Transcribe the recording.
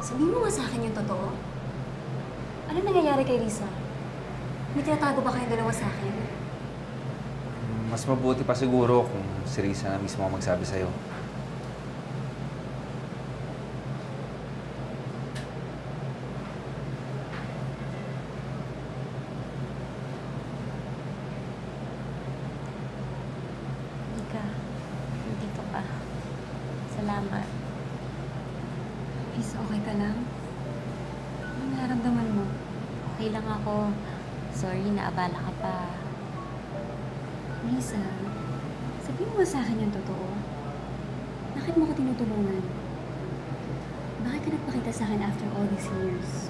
Sabihin mo nga sa akin yung totoo. Ano nangyayari kay Risa? May tinatago ba kayong dalawa sa akin? Mas mabuti pa siguro kung si Risa na mismo ang magsabi sa'yo. Ika, nandito ka. Salamat. Risa, okay ka lang? Anong nararamdaman mo? Okay lang ako. Sorry, naabala ka pa. Risa, sabihin mo nga sa akin yung totoo. Bakit mo ko tinutulungan? Bakit ka nagpakita sa akin after all these years?